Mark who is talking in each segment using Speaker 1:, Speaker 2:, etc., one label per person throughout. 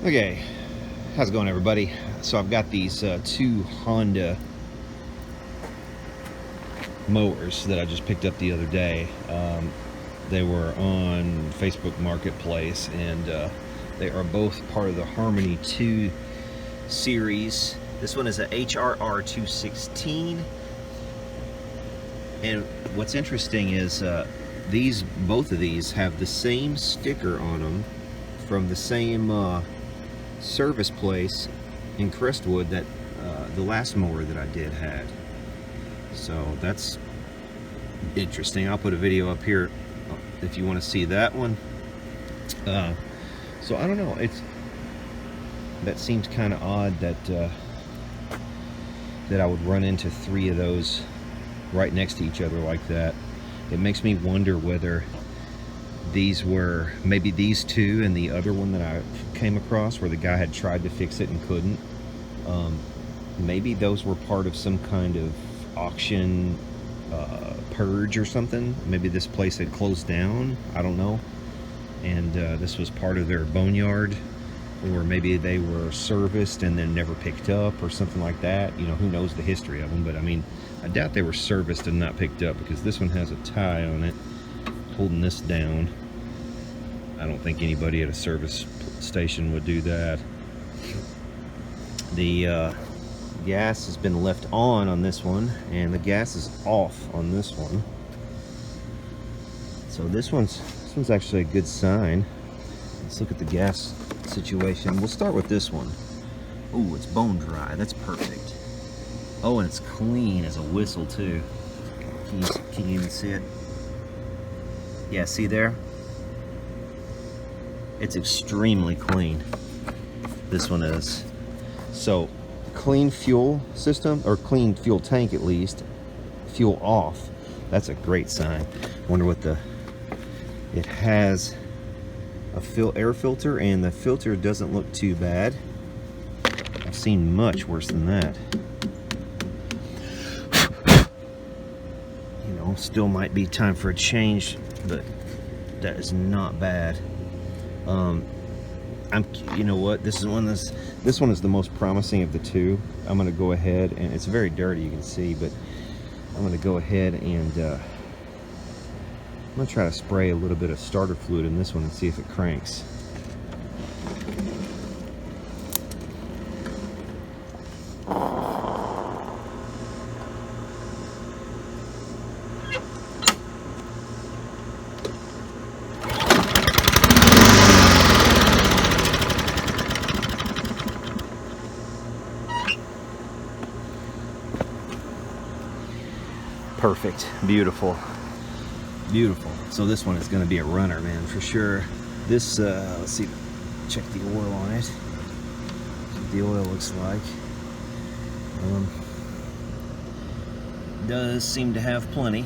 Speaker 1: Okay, how's it going, everybody? So I've got these two Honda mowers that I just picked up the other day. They were on Facebook Marketplace, and they are both part of the Harmony 2 series. This one is a HRR 216, and what's interesting is both of these have the same sticker on them from the same service place in Crestwood that the last mower that I did had. So that's interesting. I'll put a video up here if you want to see that one. So I don't know, that seems kind of odd that that I would run into three of those right next to each other like that. It makes me wonder whether these were maybe these two and the other one that I came across where the guy had tried to fix it and couldn't. Maybe those were part of some kind of auction purge or something. Maybe this place had closed down, I don't know, and this was part of their boneyard, or maybe they were serviced and then never picked up or something like that. You know, who knows the history of them, but I mean, I doubt they were serviced and not picked up, because this one has a tie on it holding this down. I don't think anybody at a service station would do that. The gas has been left on this one, and the gas is off on this one. So this one's actually a good sign. Let's look at the gas situation. We'll start with this one. Oh, it's bone dry. That's perfect. Oh, and it's clean as a whistle too. Can you even see it? Yeah, see there? It's extremely clean. This one is. So, clean fuel system, or clean fuel tank at least. Fuel off. That's a great sign. Wonder what it has a air filter, and the filter doesn't look too bad. I've seen much worse than that. You know, still might be time for a change, but that is not bad. You know what? This one is the most promising of the two. I'm gonna go ahead, and it's very dirty, you can see, but I'm gonna go ahead and I'm gonna try to spray a little bit of starter fluid in this one and see if it cranks. Perfect. Beautiful. Beautiful. So this one is going to be a runner, man, for sure. This, let's see, check the oil on it. See what the oil looks like. Does seem to have plenty.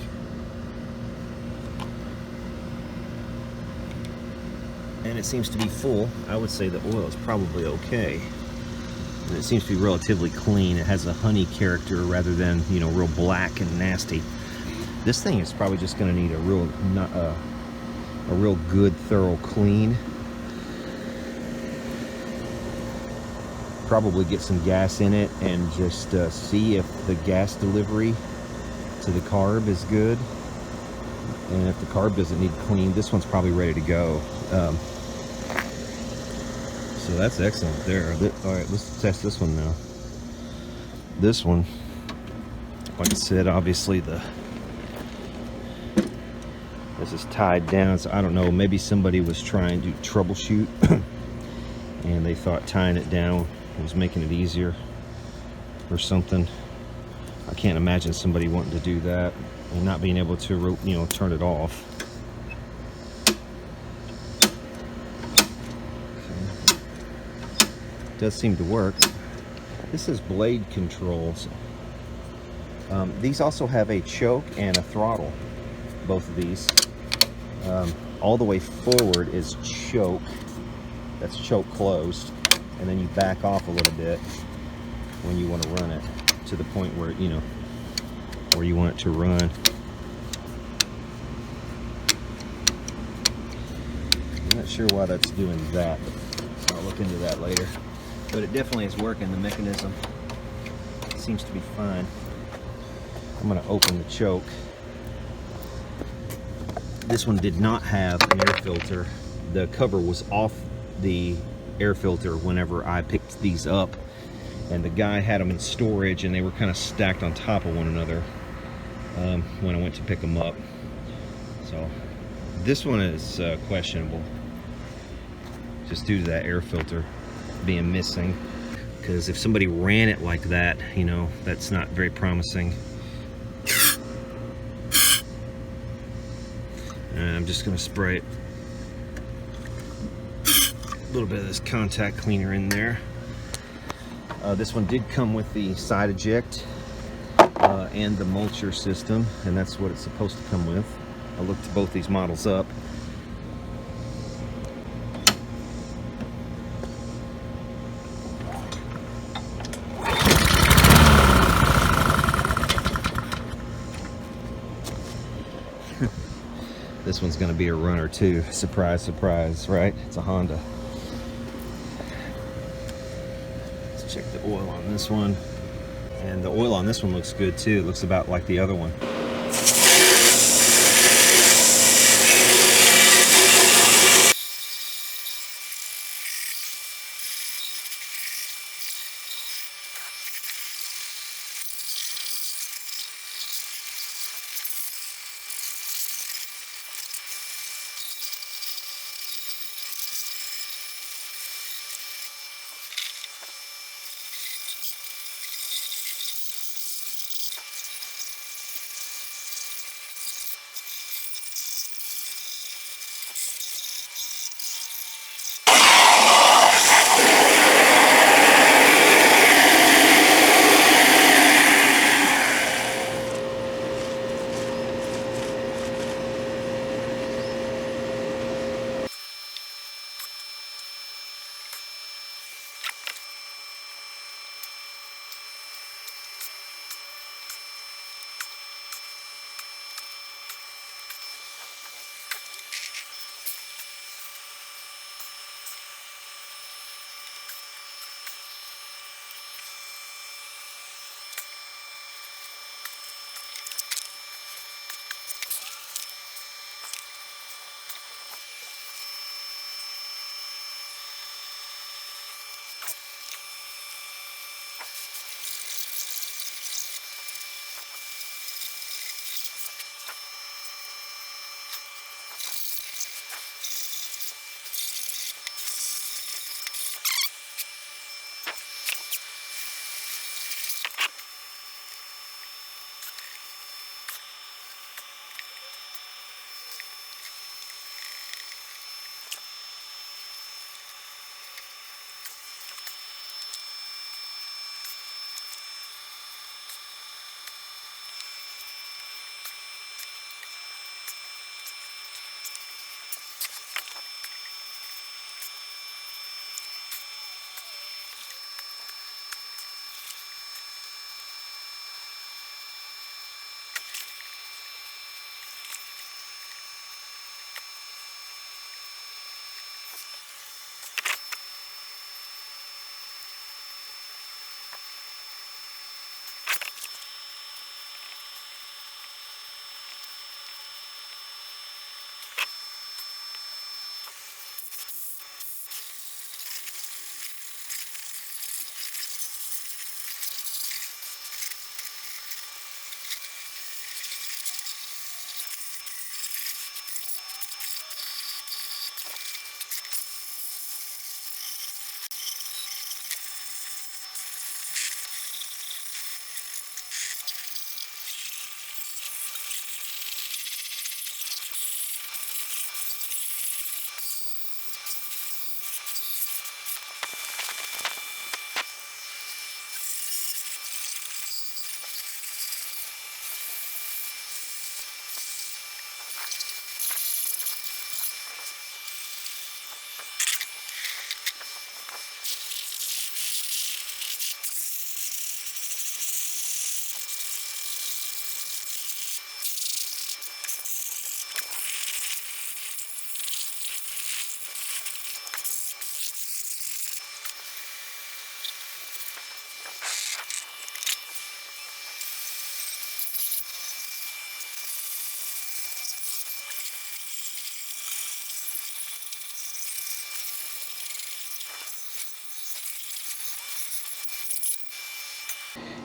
Speaker 1: And it seems to be full. I would say the oil is probably okay. And it seems to be relatively clean. It has a honey character rather than, you know, real black and nasty. This thing is probably just going to need a real good, thorough clean. Probably get some gas in it and just see if the gas delivery to the carb is good. And if the carb doesn't need clean, this one's probably ready to go. So that's excellent there. All right, let's test this one now. This one, like I said, obviously this is tied down, so I don't know, maybe somebody was trying to troubleshoot and they thought tying it down was making it easier or something. I can't imagine somebody wanting to do that and not being able to, you know, turn it off. Does seem to work. This is blade controls. These also have a choke and a throttle, both of these. All the way forward is choke. That's choke closed, and then you back off a little bit when you want to run it to the point where, you know, where you want it to run. I'm not sure why that's doing that, but want to look into that later. But it definitely is working. The mechanism seems to be fine. I'm going to open the choke. This one did not have an air filter. The cover was off the air filter whenever I picked these up, and the guy had them in storage and they were kind of stacked on top of one another when I went to pick them up. So this one is questionable, just due to that air filter being missing, because if somebody ran it like that, you know, that's not very promising. And I'm just going to spray a little bit of this contact cleaner in there. This one did come with the side eject and the mulcher system, and that's what it's supposed to come with. I looked both these models up. This one's going to be a runner too. Surprise, surprise, right? It's a Honda. Let's check the oil on this one. And the oil on this one looks good too. It looks about like the other one.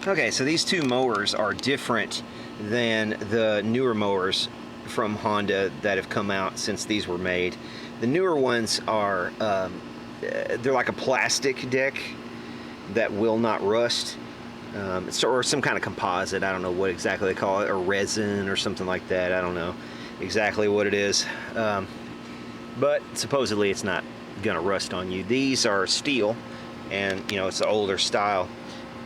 Speaker 1: Okay, so these two mowers are different than the newer mowers from Honda that have come out since these were made. The newer ones are, they're like a plastic deck that will not rust, or some kind of composite. I don't know what exactly they call it, or resin or something like that. I don't know exactly what it is, but supposedly it's not gonna rust on you. These are steel, and you know, it's the older style.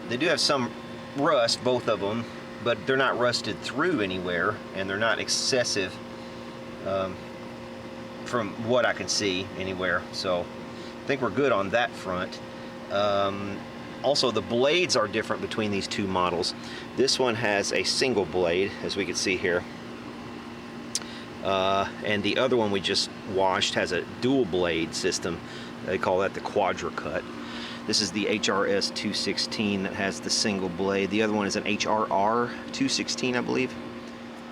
Speaker 1: They do have some rust, both of them, but they're not rusted through anywhere, and they're not excessive from what I can see anywhere. So I think we're good on that front. Also, the blades are different between these two models. This one has a single blade, as we can see here, and the other one we just washed has a dual blade system. They call that the Quadra Cut. This is the HRS 216 that has the single blade. The other one is an HRR 216, I believe.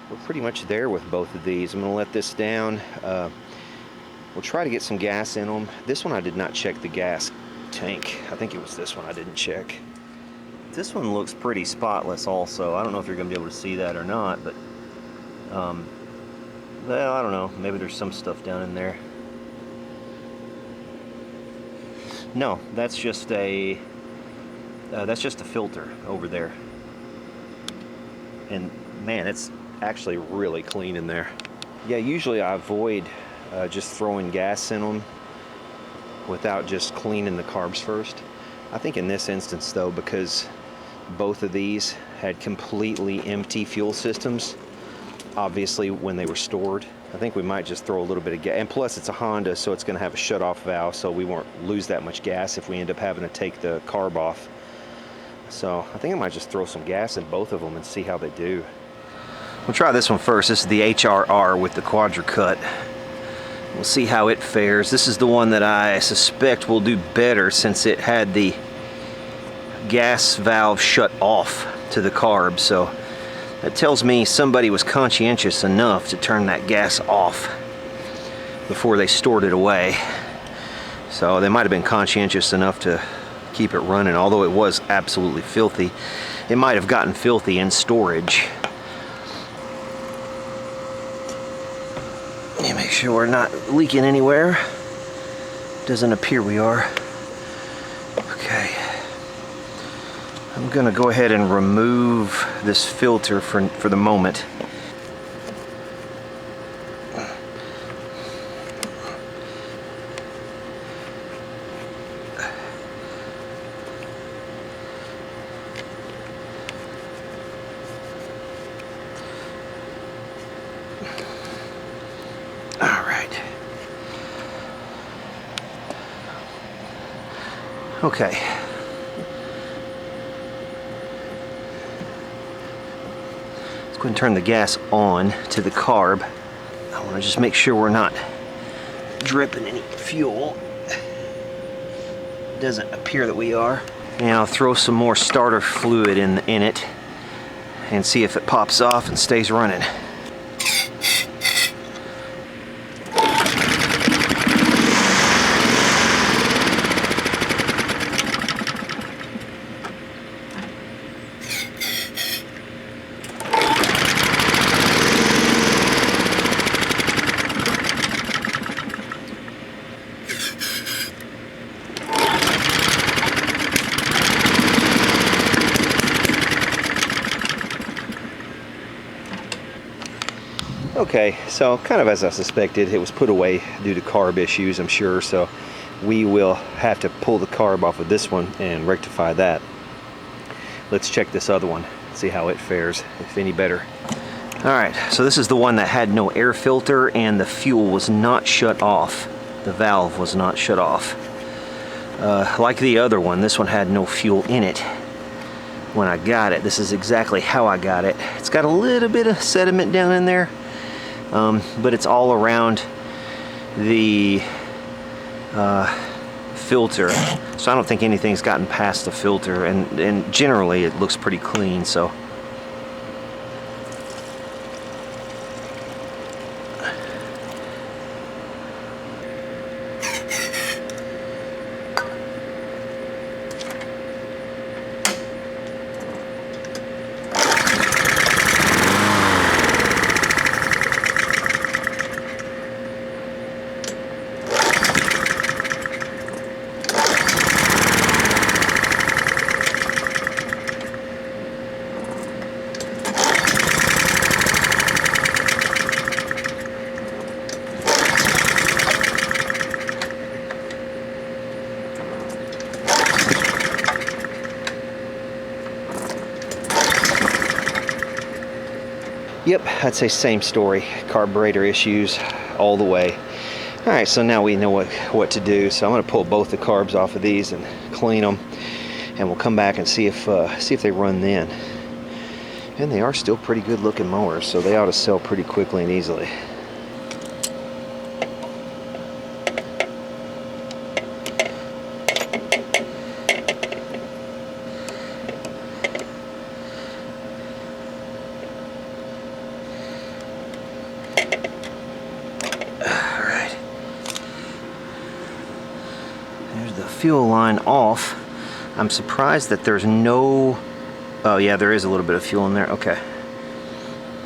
Speaker 1: We're pretty much there with both of these. I'm going to let this down. We'll try to get some gas in them. This one I did not check the gas tank. I think it was this one I didn't check. This one looks pretty spotless also. I don't know if you're going to be able to see that or not, but well, I don't know. Maybe there's some stuff down in there. No, that's just a filter over there. And man, it's actually really clean in there. Yeah, usually I avoid just throwing gas in them without just cleaning the carbs first. I think in this instance though, because both of these had completely empty fuel systems, obviously when they were stored, I think we might just throw a little bit of gas. And plus it's a Honda, so it's going to have a shut-off valve, so we won't lose that much gas if we end up having to take the carb off. So I think I might just throw some gas in both of them and see how they do. We'll try this one first. This is the HRR with the Quadra Cut. We'll see how it fares. This is the one that I suspect will do better since it had the gas valve shut off to the carb. So that tells me somebody was conscientious enough to turn that gas off before they stored it away. So they might have been conscientious enough to keep it running, although it was absolutely filthy. It might have gotten filthy in storage. Let me make sure we're not leaking anywhere. Doesn't appear we are. Okay. I'm gonna go ahead and remove this filter for the moment. All right. Okay. Let's go ahead and turn the gas on to the carb. I want to just make sure we're not dripping any fuel. It doesn't appear that we are. And I'll throw some more starter fluid in it and see if it pops off and stays running. Okay, so kind of as I suspected, it was put away due to carb issues, I'm sure, so we will have to pull the carb off of this one and rectify that. Let's check this other one, see how it fares, if any better. Alright, so this is the one that had no air filter and the fuel was not shut off. The valve was not shut off. Like the other one, this one had no fuel in it when I got it. This is exactly how I got it. It's got a little bit of sediment down in there. But it's all around the filter, so I don't think anything's gotten past the filter, and generally it looks pretty clean. So Yep, I'd say same story. Carburetor issues all the way. All right, so now we know what to do. So I'm going to pull both the carbs off of these and clean them, and we'll come back and see if they run then. And they are still pretty good looking mowers, so they ought to sell pretty quickly and easily. Fuel line off. I'm surprised that there's no... Oh yeah, there is a little bit of fuel in there. Okay.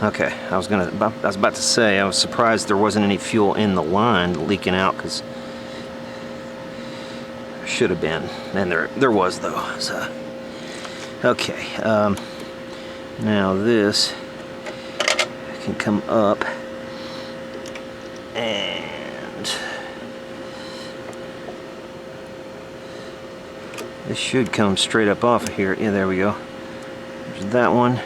Speaker 1: Okay, I was about to say I was surprised there wasn't any fuel in the line leaking out, because there should have been, and there was though. So okay, now this can come up and this should come straight up off of here. Yeah, there we go. There's that one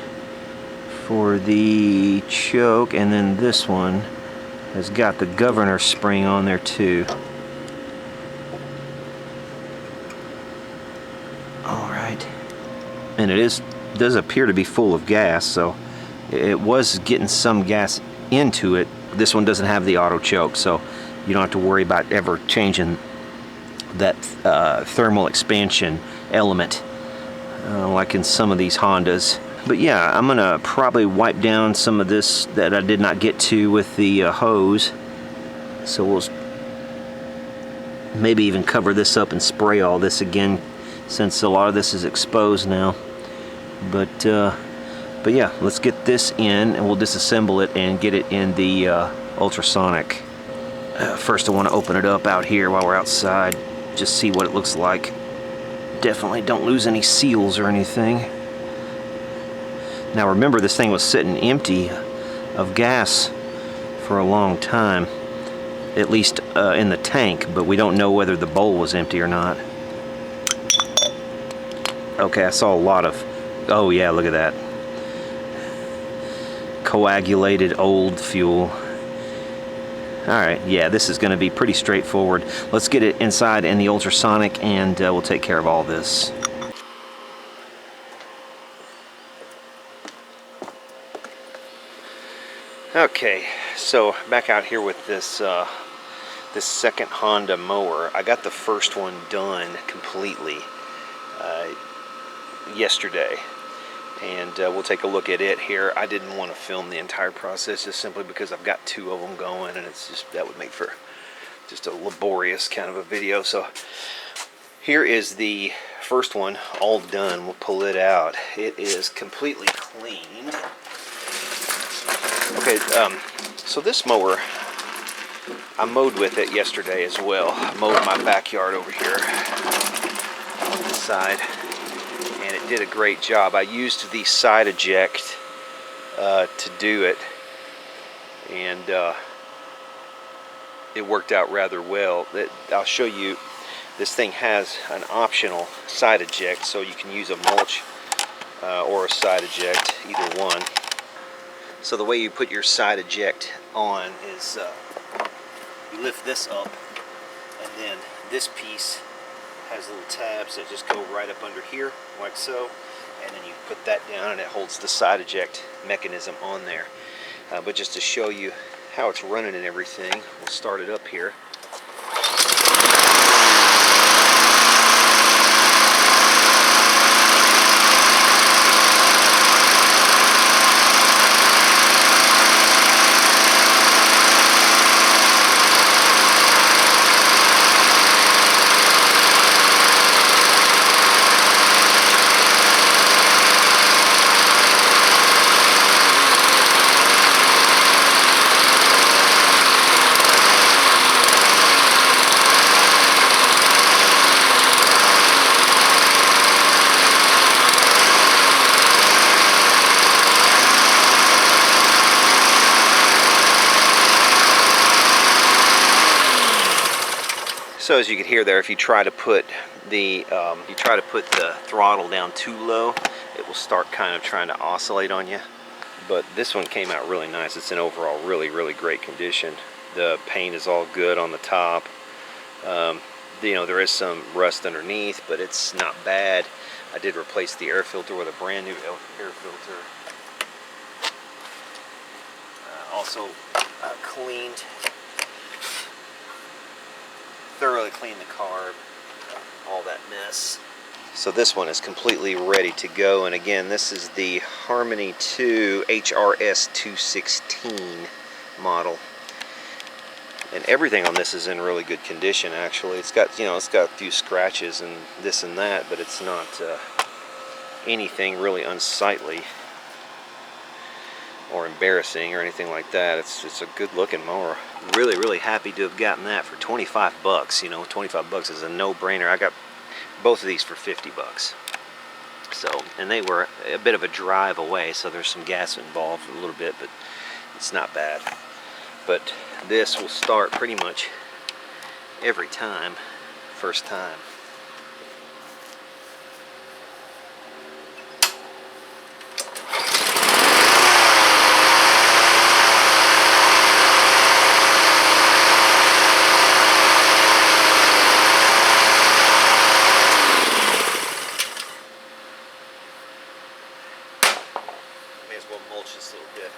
Speaker 1: for the choke, and then this one has got the governor spring on there too. Alright. And it does appear to be full of gas, so it was getting some gas into it. This one doesn't have the auto choke, so you don't have to worry about ever changing that thermal expansion element like in some of these Hondas. But yeah, I'm gonna probably wipe down some of this that I did not get to with the hose, so we'll maybe even cover this up and spray all this again, since a lot of this is exposed now. But yeah, let's get this in and we'll disassemble it and get it in the ultrasonic. First I want to open it up out here while we're outside, just see what it looks like. Definitely don't lose any seals or anything. Now remember, this thing was sitting empty of gas for a long time, at least in the tank, but we don't know whether the bowl was empty or not. Okay, I saw a lot of, oh yeah, look at that. Coagulated old fuel. Alright, yeah, this is going to be pretty straightforward. Let's get it inside in the ultrasonic and we'll take care of all this. Okay, so back out here with this this second Honda mower. I got the first one done completely yesterday, and we'll take a look at it here. I didn't want to film the entire process just simply because I've got two of them going, and it's just, that would make for just a laborious kind of a video. So here is the first one all done. We'll pull it out. It is completely cleaned. Okay, so this mower, I mowed with it yesterday as well. I mowed my backyard over here on the side, and it did a great job. I used the side eject to do it, and it worked out rather well. I'll show you, this thing has an optional side eject, so you can use a mulch or a side eject, either one. So the way you put your side eject on is you lift this up, and then this piece has little tabs that just go right up under here, like so, and then you put that down and it holds the side eject mechanism on there. But just to show you how it's running and everything, we'll start it up here. So as you can hear there, if you try to put the throttle down too low, it will start kind of trying to oscillate on you. but this one came out really nice. It's in overall really great condition. The paint is all good on the top. You know, there is some rust underneath, but it's not bad. I did replace the air filter with a brand new air filter. Also cleaned, thoroughly cleaned the carb, all that mess. So this one is completely ready to go, and again, this is the Harmony 2 HRS 216 model. And everything on this is in really good condition, actually. It's got, you know, it's got a few scratches and this and that, but it's not anything really unsightly or embarrassing or anything like that. It's a good looking mower. Really happy to have gotten that for 25 bucks. You know, 25 bucks is a no-brainer. I got both of these for 50 bucks. So, and they were a bit of a drive away, so there's some gas involved a little bit, but it's not bad. But this will start pretty much every time, first time. May as well mulch this little bit.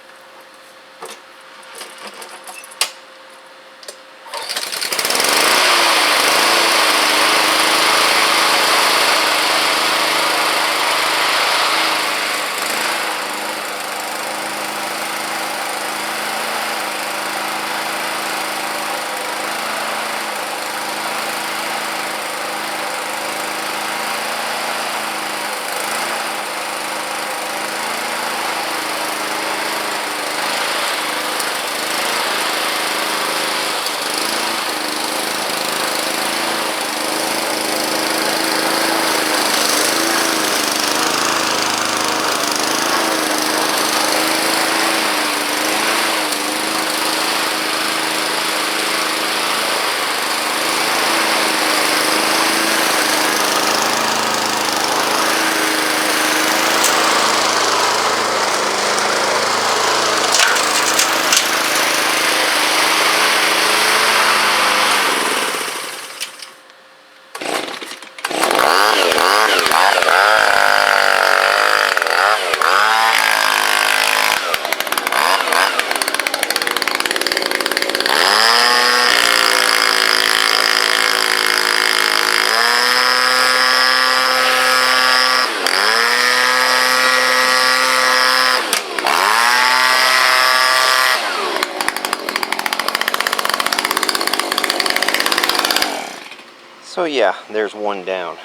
Speaker 1: So yeah, there's one down.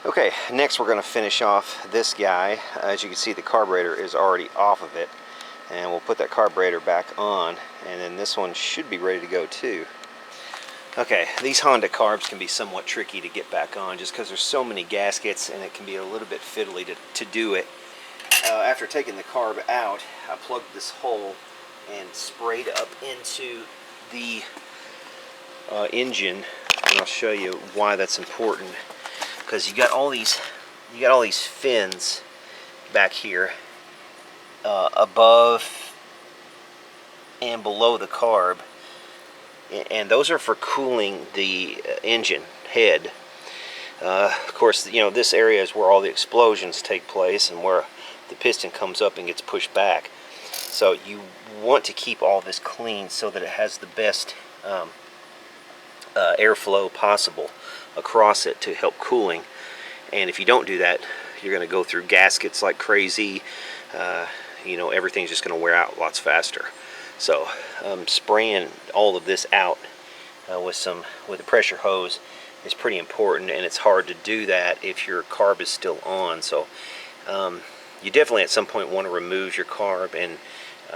Speaker 1: Okay, next we're going to finish off this guy. As you can see, the carburetor is already off of it, and we'll put that carburetor back on, and then this one should be ready to go too. Okay, these Honda carbs can be somewhat tricky to get back on just because there's so many gaskets, and it can be a little bit fiddly to do it. After taking the carb out, I plugged this hole and sprayed up into the engine, and I'll show you why that's important. Because you got all these fins back here above and below the carb, and those are for cooling the engine head. Of course, you know, this area is where all the explosions take place and where the piston comes up and gets pushed back. So you want to keep all this clean so that it has the best airflow possible across it to help cooling. And if you don't do that, you're going to go through gaskets like crazy. You know, everything's just going to wear out lots faster. So spraying all of this out with a pressure hose is pretty important, and it's hard to do that if your carb is still on. So you definitely at some point want to remove your carb and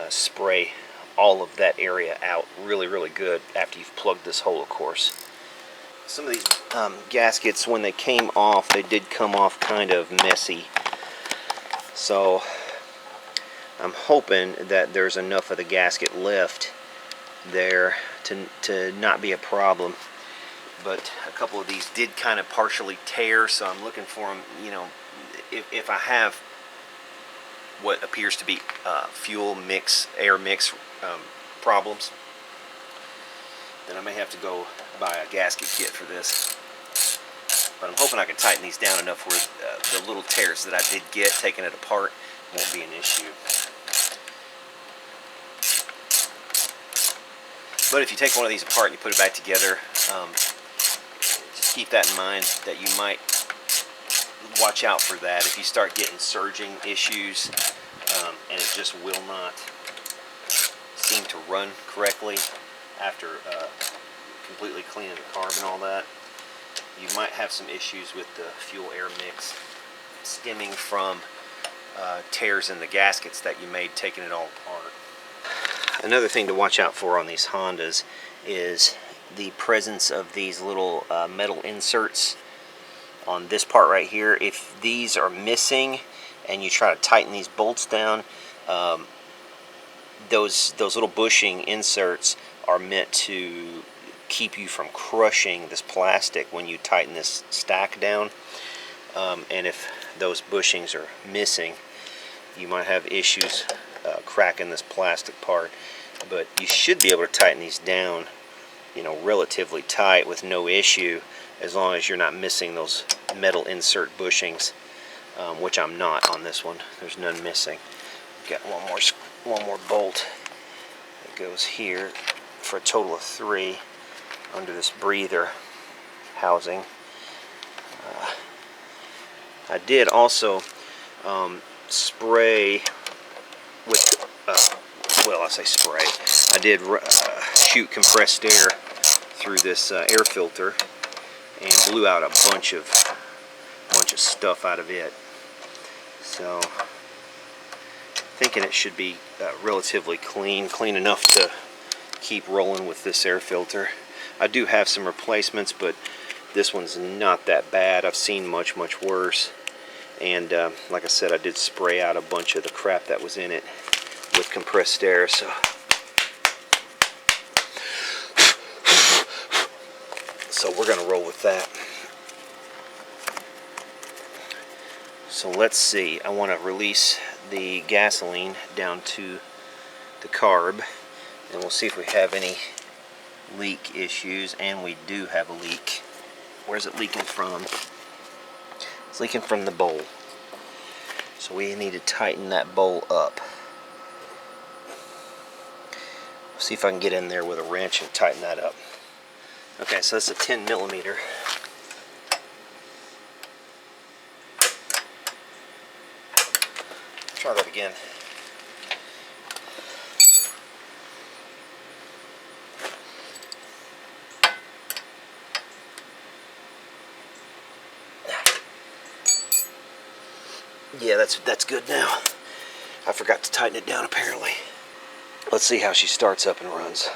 Speaker 1: spray all of that area out really good after you've plugged this hole, of course. Some of these gaskets, when they came off, they did come off kind of messy. So I'm hoping that there's enough of the gasket left there to not be a problem. but a couple of these did kind of partially tear, so I'm looking for them, you know, if I have what appears to be fuel mix, air mix problems, then I may have to go buy a gasket kit for this. But I'm hoping I can tighten these down enough where the little tears that I did get taking it apart won't be an issue. But if you take one of these apart and you put it back together, just keep that in mind, that you might watch out for that. If you start getting surging issues and it just will not seem to run correctly after completely cleaning the carb and all that, you might have some issues with the fuel air mix stemming from tears in the gaskets that you made taking it all apart. Another thing to watch out for on these Hondas is the presence of these little metal inserts on this part right here. If these are missing and you try to tighten these bolts down, those little bushing inserts are meant to keep you from crushing this plastic when you tighten this stack down. And if those bushings are missing, you might have issues cracking this plastic part. But you should be able to tighten these down, you know, relatively tight with no issue, as long as you're not missing those metal insert bushings, which I'm not on this one. There's none missing. Got one more bolt that goes here for a total of 3 under this breather housing. I did also spray with, well, I say spray. I did shoot compressed air through this air filter and blew out a bunch of stuff out of it. So, thinking it should be relatively clean enough to keep rolling with this air filter. I do have some replacements, but this one's not that bad. I've seen much worse. And like I said, I did spray out a bunch of the crap that was in it with compressed air. So we're gonna roll with that. So let's see. I want to release the gasoline down to the carb, and we'll see if we have any leak issues. And we do have a leak. Where's it leaking from? It's leaking from the bowl. So we need to tighten that bowl up. See if I can get in there with a wrench and tighten that up. Okay, so that's a 10 millimeter. Try that again. Yeah, that's good now. I forgot to tighten it down apparently. Let's see how she starts up and runs.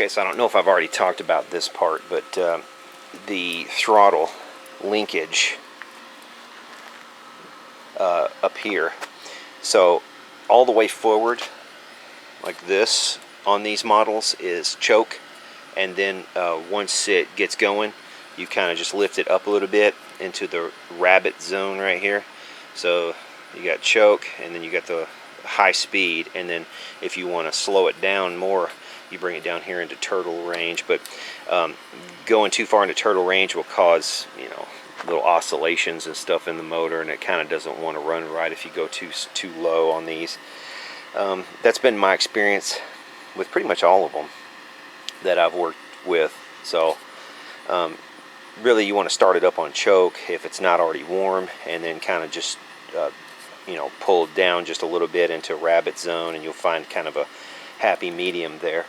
Speaker 1: Okay, so I don't know if I've already talked about this part, but the throttle linkage up here. So all the way forward, like this, on these models is choke, and then once it gets going, you kind of just lift it up a little bit into the rabbit zone right here. So you got choke, and then you got the high speed, and then if you want to slow it down more, you bring it down here into turtle range. But going too far into turtle range will cause, you know, little oscillations and stuff in the motor, and it kind of doesn't want to run right if you go too low on these. That's been my experience with pretty much all of them that I've worked with. So really you want to start it up on choke if it's not already warm, and then kind of just you know, pull it down just a little bit into rabbit zone, and you'll find kind of a happy medium there.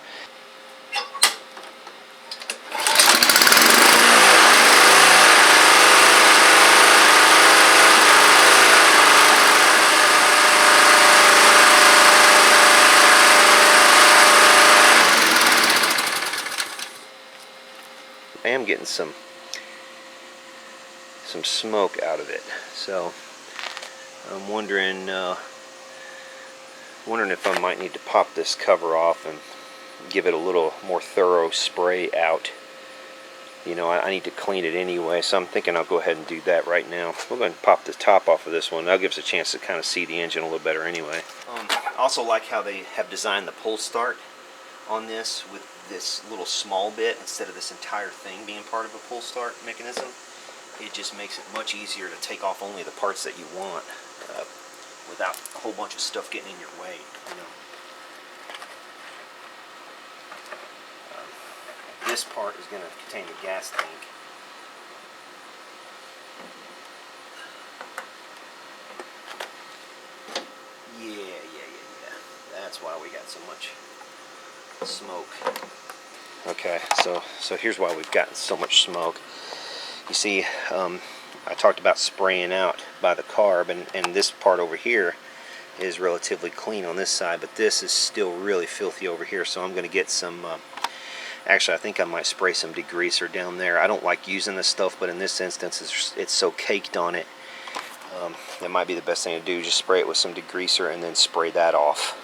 Speaker 1: I am getting some smoke out of it, so I'm wondering if I might need to pop this cover off and give it a little more thorough spray out. You know, I need to clean it anyway, so I'm thinking I'll go ahead and do that right now. We're going to pop the top off of this one. That'll give us a chance to kind of see the engine a little better anyway. I also like how they have designed the pull start on this with this little small bit instead of this entire thing being part of a pull start mechanism. It just makes it much easier to take off only the parts that you want without a whole bunch of stuff getting in your way, you know. This part is going to contain the gas tank. Yeah. That's why we got so much smoke. Okay, so here's why we've gotten so much smoke. You see, I talked about spraying out by the carb, and this part over here is relatively clean on this side, but this is still really filthy over here, so I'm going to get some, actually I think I might spray some degreaser down there. I don't like using this stuff, but in this instance it's so caked on it, that might be the best thing to do. Just spray it with some degreaser and then spray that off.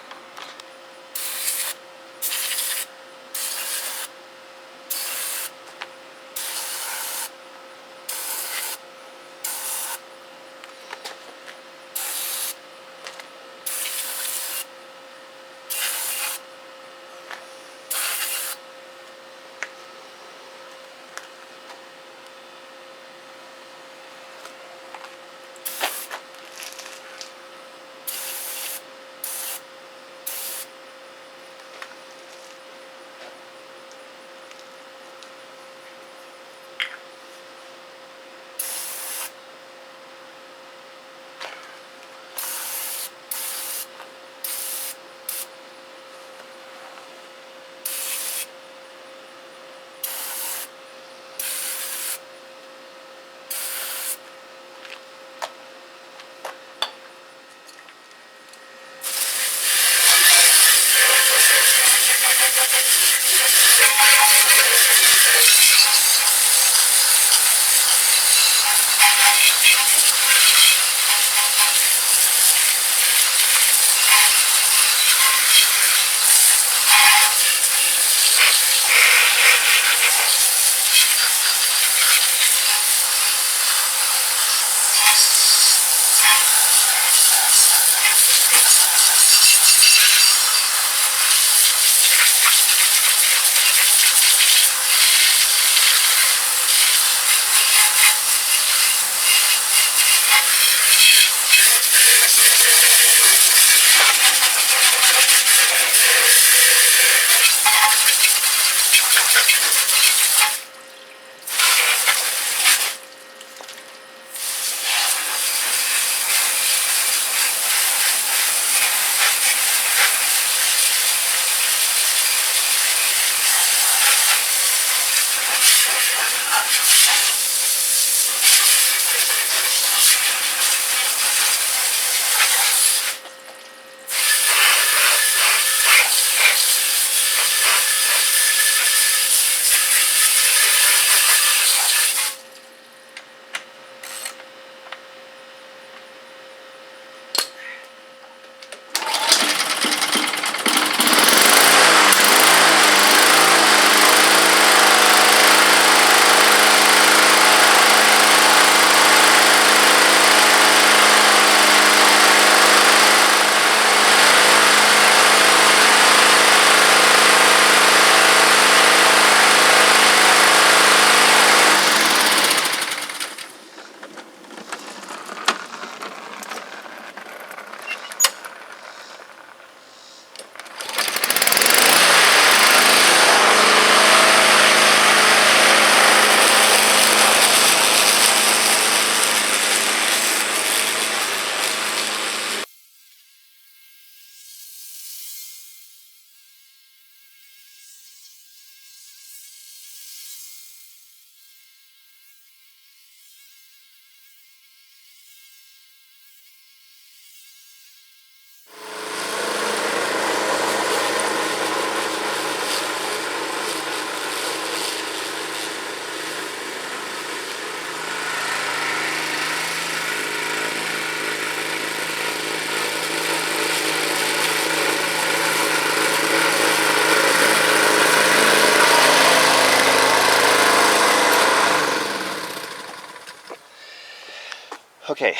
Speaker 1: Okay,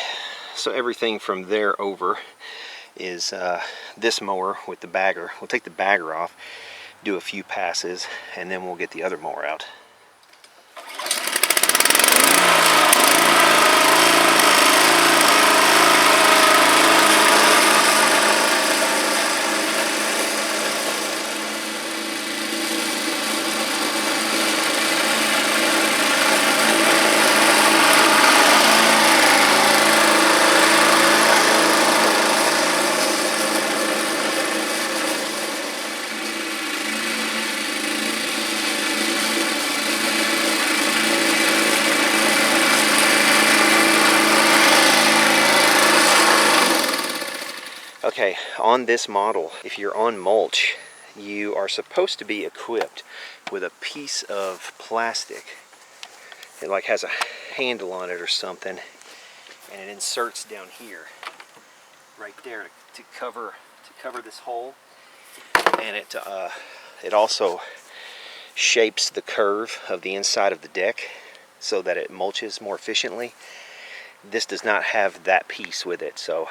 Speaker 1: so everything from there over is this mower with the bagger. We'll take the bagger off, do a few passes, and then we'll get the other mower out. Okay, on this model, if you're on mulch, you are supposed to be equipped with a piece of plastic. It like has a handle on it or something, and it inserts down here, right there, to cover this hole. And it also shapes the curve of the inside of the deck so that it mulches more efficiently. This does not have that piece with it, so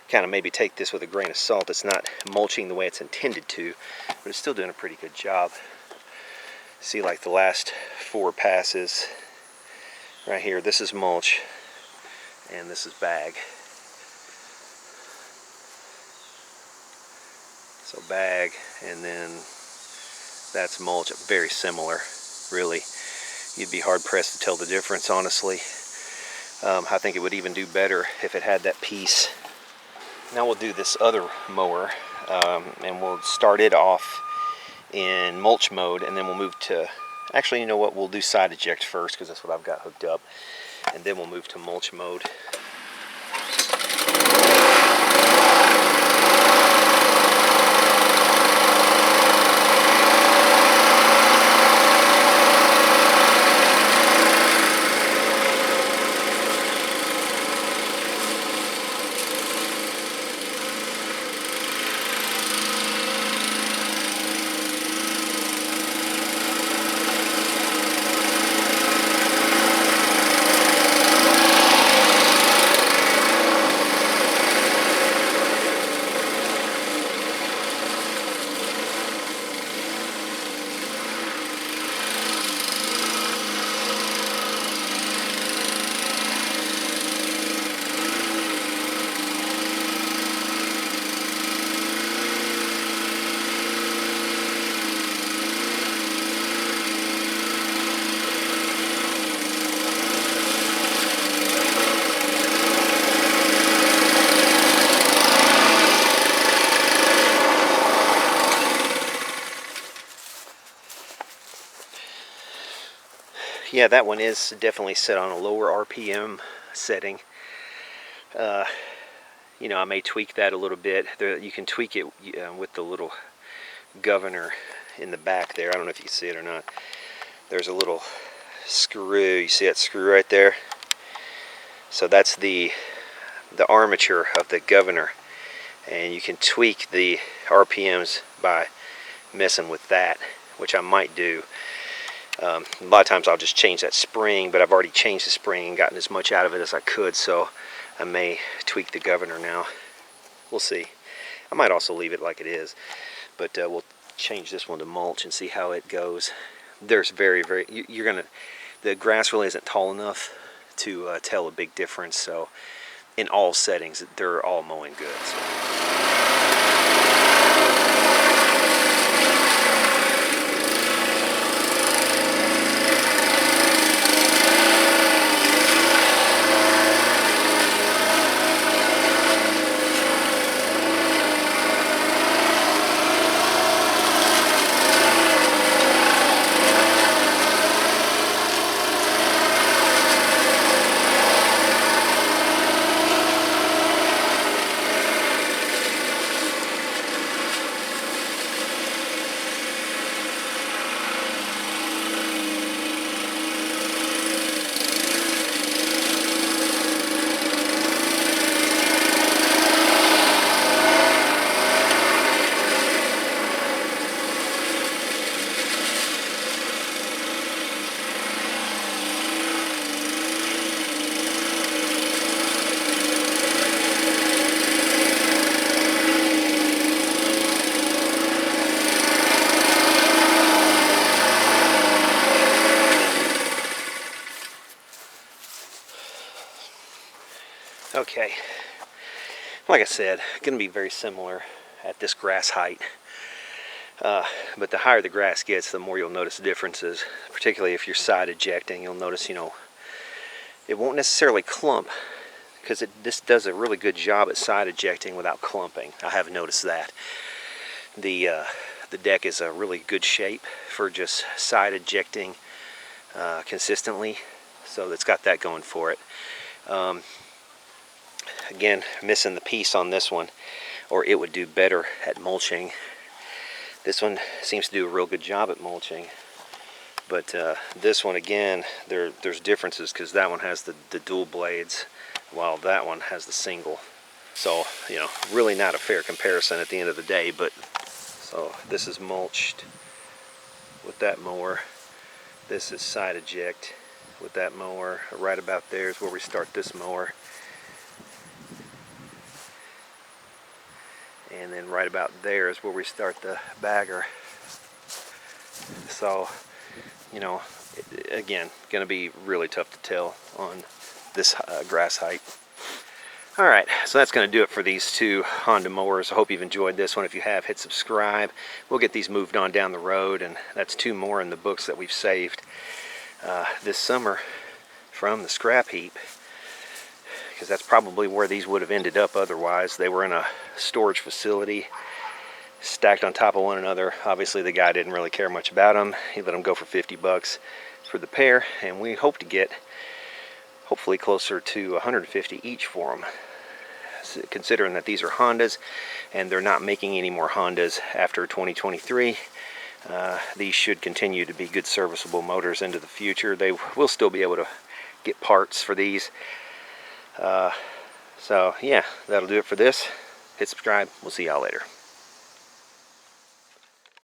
Speaker 1: kind of maybe take this with a grain of salt. It's not mulching the way it's intended to, but it's still doing a pretty good job. See, like the last 4 passes right here, this is mulch and this is bag. So bag, and then that's mulch. Very similar, really. You'd be hard pressed to tell the difference, honestly. I think it would even do better if it had that piece. Now we'll do this other mower, and we'll start it off in mulch mode, and then we'll move to, actually, you know what, we'll do side eject first because that's what I've got hooked up, and then we'll move to mulch mode. Yeah, that one is definitely set on a lower RPM setting. You know, I may tweak that a little bit. You can tweak it with the little governor in the back there. I don't know if you can see it or not. There's a little screw. You see that screw right there? So that's the armature of the governor, and you can tweak the RPMs by messing with that, which I might do. A lot of times I'll just change that spring, but I've already changed the spring and gotten as much out of it as I could, so I may tweak the governor now. We'll see. I might also leave it like it is, but we'll change this one to mulch and see how it goes. There's the grass really isn't tall enough to tell a big difference, so in all settings they're all mowing good. So. Okay, like I said, going to be very similar at this grass height. But the higher the grass gets, the more you'll notice differences. Particularly if you're side ejecting, you'll notice, you know, it won't necessarily clump, because this does a really good job at side ejecting without clumping. I have noticed that. The deck is a really good shape for just side ejecting consistently, so it's got that going for it. Again, missing the piece on this one, or it would do better at mulching. This one seems to do a real good job at mulching, but this one, again, there's differences, because that one has the dual blades while that one has the single. So, you know, really not a fair comparison at the end of the day. But so this is mulched with that mower. This is side eject with that mower. Right about there is where we start this mower. And then right about there is where we start the bagger. So, you know, again, going to be really tough to tell on this grass height. Alright, so that's going to do it for these two Honda mowers. I hope you've enjoyed this one. If you have, hit subscribe. We'll get these moved on down the road, and that's two more in the books that we've saved this summer from the scrap heap, because that's probably where these would have ended up otherwise. They were in a storage facility stacked on top of one another. Obviously the guy didn't really care much about them. He let them go for 50 bucks for the pair, and we hope to get hopefully closer to 150 each for them. Considering that these are Hondas and they're not making any more Hondas after 2023, these should continue to be good serviceable motors into the future. They will still be able to get parts for these. So yeah, that'll do it for this. Hit subscribe. We'll see y'all later.